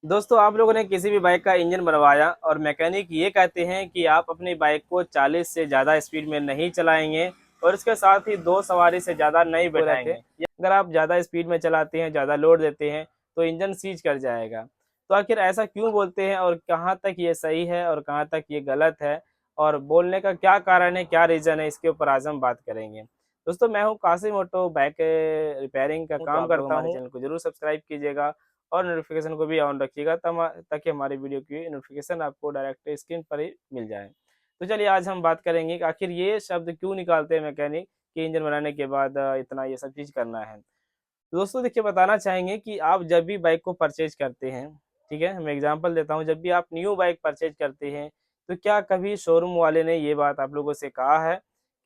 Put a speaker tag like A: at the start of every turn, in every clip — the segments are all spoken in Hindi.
A: दोस्तों, आप लोगों ने किसी भी बाइक का इंजन बनवाया और मैकेनिक ये कहते हैं कि आप अपनी बाइक को 40 से ज़्यादा स्पीड में नहीं चलाएंगे और इसके साथ ही दो सवारी से ज़्यादा नहीं बैठाएंगे। या अगर आप ज़्यादा स्पीड में चलाते हैं, ज़्यादा लोड देते हैं तो इंजन सीज कर जाएगा। तो आखिर ऐसा क्यों बोलते हैं और कहाँ तक ये सही है और कहाँ तक ये गलत है और बोलने का क्या कारण है, क्या रीज़न है, इसके ऊपर आज हम बात करेंगे। दोस्तों, मैं हूँ कासिम ऑटो, बाइक रिपेयरिंग का
B: तो
A: काम
B: आप लोग
A: करता
B: हमारे
A: हूँ। चैनल को जरूर सब्सक्राइब कीजिएगा और नोटिफिकेशन को भी ऑन रखिएगा ताकि हमारी वीडियो की नोटिफिकेशन आपको डायरेक्ट स्क्रीन पर ही मिल जाए। तो चलिए आज हम बात करेंगे कि आखिर ये शब्द क्यों निकालते हैं मैकेनिक कि इंजन बनाने के बाद इतना ये सब चीज़ करना है। तो दोस्तों देखिए, बताना चाहेंगे कि आप जब भी बाइक को परचेज करते हैं, ठीक है, मैं एग्जांपल देता हूँ, जब भी आप न्यू बाइक परचेज करते हैं तो क्या कभी शोरूम वाले ने ये बात आप लोगों से कहा है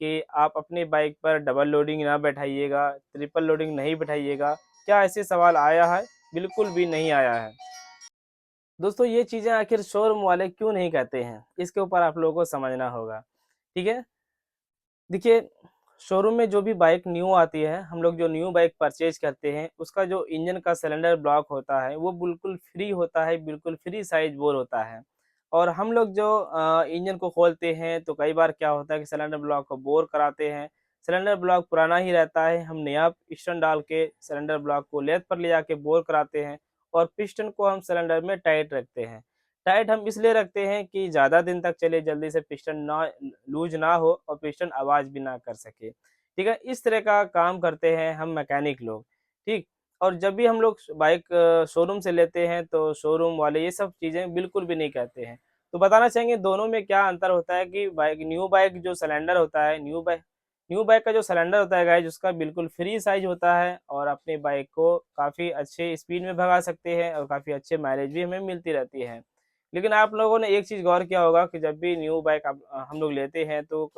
A: कि आप अपनी बाइक पर डबल लोडिंग ना बैठाइएगा, ट्रिपल लोडिंग नहीं बैठाइएगा? क्या ऐसे सवाल आया है? बिल्कुल भी नहीं आया है। दोस्तों, ये चीज़ें आखिर शोरूम वाले क्यों नहीं कहते हैं, इसके ऊपर आप लोगों को समझना होगा। ठीक है, देखिए, शोरूम में जो भी बाइक न्यू आती है, हम लोग जो न्यू बाइक परचेज करते हैं उसका जो इंजन का सिलेंडर ब्लॉक होता है वो बिल्कुल फ्री होता है, बिल्कुल फ्री साइज बोर होता है। और हम लोग जो इंजन को खोलते हैं तो कई बार क्या होता है कि सिलेंडर ब्लॉक को बोर कराते हैं। सिलेंडर ब्लॉक पुराना ही रहता है, हम नया पिस्टन डाल के सिलेंडर ब्लॉक को लेथ पर ले जाके बोर कराते हैं और पिस्टन को हम सिलेंडर में टाइट रखते हैं। टाइट हम इसलिए रखते हैं कि ज़्यादा दिन तक चले, जल्दी से पिस्टन ना लूज ना हो और पिस्टन आवाज़ भी ना कर सके। ठीक है? इस तरह का काम करते हैं हम मैकेनिक लोग, ठीक? और जब भी हम लोग बाइक शोरूम से लेते हैं तो शोरूम वाले ये सब चीज़ें बिल्कुल भी नहीं कहते हैं। तो बताना चाहेंगे दोनों में क्या अंतर होता है कि न्यू बाइक जो सिलेंडर होता है, न्यू बाइक का जो सिलेंडर होता है गाइस, उसका बिल्कुल फ्री साइज़ होता है और अपनी बाइक को काफ़ी अच्छे स्पीड में भगा सकते हैं और काफ़ी अच्छे माइलेज भी हमें मिलती रहती है। लेकिन आप लोगों ने एक चीज़ गौर किया होगा कि जब भी न्यू बाइक हम लोग लेते हैं तो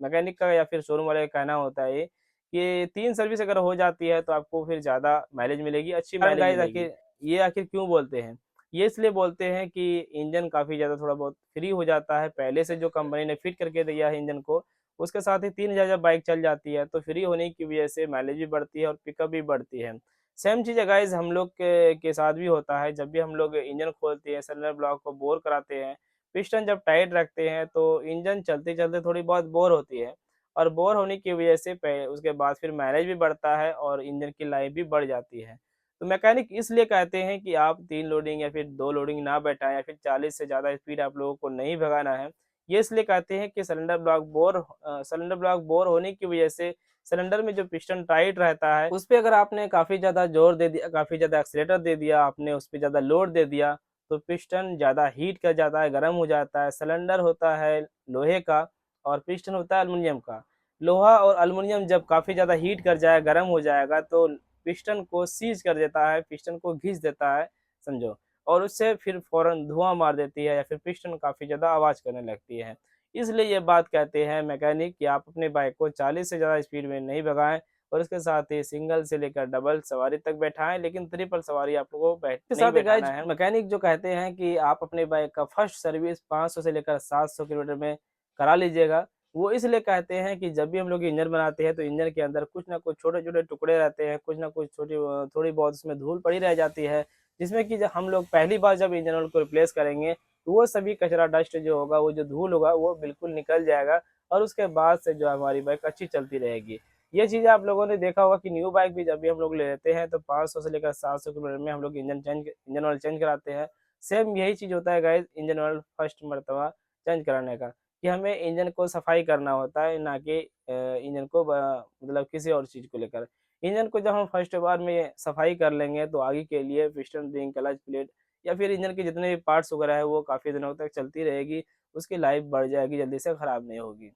A: मैकेनिक का या फिर शोरूम वाले का कहना होता है कि 3 सर्विस अगर हो जाती है तो आपको फिर ज़्यादा माइलेज मिलेगी, अच्छी माइलेज गाइस मिलेगी। आखिर क्यों बोलते हैं? ये इसलिए बोलते हैं कि इंजन काफ़ी ज़्यादा थोड़ा बहुत फ्री हो जाता है, पहले से जो कंपनी ने फिट करके दिया है इंजन को, उसके साथ ही 3000 जब बाइक चल जाती है तो फ्री होने की वजह से माइलेज भी बढ़ती है और पिकअप भी बढ़ती है। सेम चीज़ है गाइज़, हम लोग के साथ भी होता है। जब भी हम लोग इंजन खोलते हैं, सिलेंडर ब्लॉक को बोर कराते हैं, पिस्टन जब टाइट रखते हैं तो इंजन चलते-चलते थोड़ी बहुत बोर होती है और बोर होने की वजह से पह उसके बाद फिर माइलेज भी बढ़ता है और इंजन की लाइफ भी बढ़ जाती है। तो मैकेनिक इसलिए कहते हैं कि आप 3 लोडिंग या फिर 2 लोडिंग ना बैठाएँ या फिर 40 से ज़्यादा स्पीड आप लोगों को नहीं भगाना है। ये इसलिए कहते हैं कि सिलेंडर ब्लॉक बोर होने की वजह से सिलेंडर में जो पिस्टन टाइट रहता है, उस पे अगर आपने काफ़ी ज़्यादा ज़ोर दे दिया, काफ़ी ज़्यादा एक्सीलेटर दे दिया, आपने उस पे ज़्यादा लोड दे दिया, तो पिस्टन ज़्यादा हीट कर जाता है, गर्म हो जाता है। सिलेंडर होता है लोहे का और पिस्टन होता है एल्युमिनियम का। लोहा और एल्युमिनियम जब काफ़ी ज़्यादा हीट कर जाए, गर्म हो जाएगा तो पिस्टन को सीज़ कर देता है, पिस्टन को घिस देता है, समझो। और उससे फिर फ़ौरन धुआँ मार देती है या फिर पिस्टन काफ़ी ज़्यादा आवाज़ करने लगती है। इसलिए ये बात कहते हैं मैकेनिक कि आप अपने बाइक को 40 से ज़्यादा स्पीड में नहीं भगाएँ और इसके साथ ही सिंगल से लेकर डबल सवारी तक बैठाएँ, लेकिन ट्रिपल सवारी आप लोगों को बैठ नहीं बैठाना है। मैकेनिक जो कहते हैं कि आप अपने बाइक का फर्स्ट सर्विस 500 से लेकर 700 किलोमीटर में करा लीजिएगा। वो इसलिए कहते हैं कि जब भी हम लोग इंजन बनाते हैं तो इंजन के अंदर कुछ ना कुछ छोटे-छोटे टुकड़े रहते हैं, कुछ ना कुछ थोड़ी बहुत उसमें धूल पड़ी रह जाती है, जिसमें कि जब हम लोग पहली बार जब इंजन ऑयल को रिप्लेस करेंगे तो वो सभी कचरा डस्ट जो होगा, वो जो धूल होगा वो बिल्कुल निकल जाएगा और उसके बाद से जो हमारी बाइक अच्छी चलती रहेगी। ये चीज़ आप लोगों ने देखा होगा कि न्यू बाइक भी जब भी हम लोग लेते हैं तो 500 से लेकर 700 किलोमीटर में हम लोग इंजन ऑयल चेंज कराते हैं। सेम यही चीज़ होता है गाइस, इंजन ऑयल फर्स्ट मर्तबा चेंज कराने का, कि हमें इंजन को सफाई करना होता है, ना कि इंजन को मतलब किसी और चीज़ को लेकर। इंजन को जब हम फर्स्ट बार में सफाई कर लेंगे तो आगे के लिए पिस्टन, रिंग, क्लच प्लेट या फिर इंजन के जितने भी पार्ट्स वगैरह है वो काफ़ी दिनों तक चलती रहेगी, उसकी लाइफ बढ़ जाएगी, जल्दी से खराब नहीं होगी।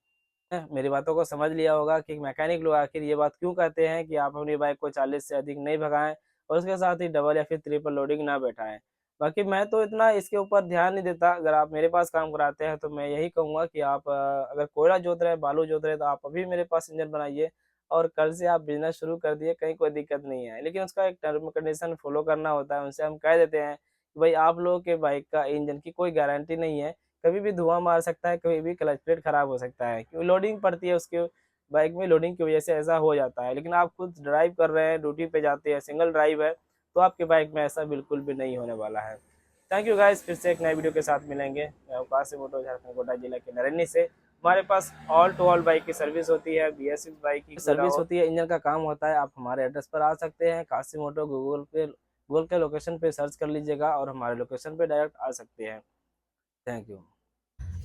A: मेरी बातों को समझ लिया होगा कि मैकेनिक लोग आखिर ये बात क्यों कहते हैं कि आप अपनी बाइक को 40 से अधिक नहीं भगाएँ और उसके साथ ही डबल या फिर ट्रिपल लोडिंग ना बैठाएँ। बाकी मैं तो इतना इसके ऊपर ध्यान नहीं देता, अगर आप मेरे पास काम कराते हैं तो मैं यही कहूँगा कि आप अगर कोयला जोत रहे हैं, बालू जोत रहे हैं तो आप अभी मेरे पास इंजन बनाइए और कल से आप बिज़नेस शुरू कर दिए, कहीं कोई दिक्कत नहीं है। लेकिन उसका एक टर्म कंडीशन फ़ॉलो करना होता है, उनसे हम कह देते हैं कि भाई आप लोगों के बाइक का इंजन की कोई गारंटी नहीं है, कभी भी धुआँ मार सकता है, कभी भी क्लच प्लेट खराब हो सकता है, क्यों लोडिंग पड़ती है उसके बाइक में, लोडिंग की वजह से ऐसा हो जाता है। लेकिन आप खुद ड्राइव कर रहे हैं, ड्यूटी पे जाते हैं, सिंगल ड्राइव है, तो आपके बाइक में ऐसा बिल्कुल भी नहीं होने वाला है। थैंक यू गाइस, फिर से एक नए वीडियो के साथ मिलेंगे। मैं हूं कासिम मोटो, झारखंड कोटा जिला के नरैनी से। हमारे पास ऑल टू ऑल बाइक की सर्विस होती है, BS6 बाइक की सर्विस होती है, इंजन का काम होता है। आप हमारे एड्रेस पर आ सकते हैं, कासिम मोटो। गूगल के लोकेशन पे सर्च कर लीजिएगा और हमारे लोकेशन पे डायरेक्ट आ सकते हैं। Thank you.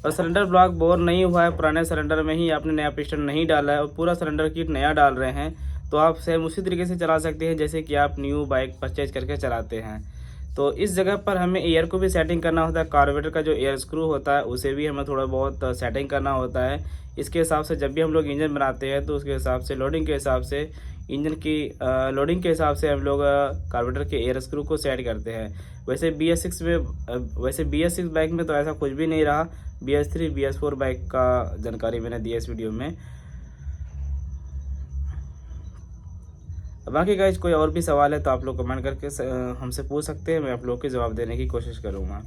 A: और सिलेंडर ब्लॉक बोर नहीं हुआ है, पुराने सिलेंडर में ही आपने नया पिस्टन नहीं डाला है और पूरा सिलेंडर किट नया डाल रहे हैं, तो आप सेम उसी तरीके से चला सकते हैं जैसे कि आप न्यू बाइक परचेज करके चलाते हैं। तो इस जगह पर हमें एयर को भी सेटिंग करना होता है, कार्बोरेटर का जो एयर स्क्रू होता है उसे भी हमें थोड़ा बहुत सेटिंग करना होता है। इसके हिसाब से जब भी हम लोग इंजन बनाते हैं तो उसके हिसाब से लोडिंग के हिसाब से इंजन की लोडिंग के हिसाब से हम लोग कार्बोरेटर के एयर स्क्रू को सेट करते हैं। वैसे BS6 बाइक में तो ऐसा कुछ भी नहीं रहा। BS3 BS4 बाइक का जानकारी मैंने दिया इस वीडियो में। बाकी गाइज कोई और भी सवाल है तो आप लोग कमेंट करके हमसे पूछ सकते हैं, मैं आप लोग के जवाब देने की कोशिश करूँगा।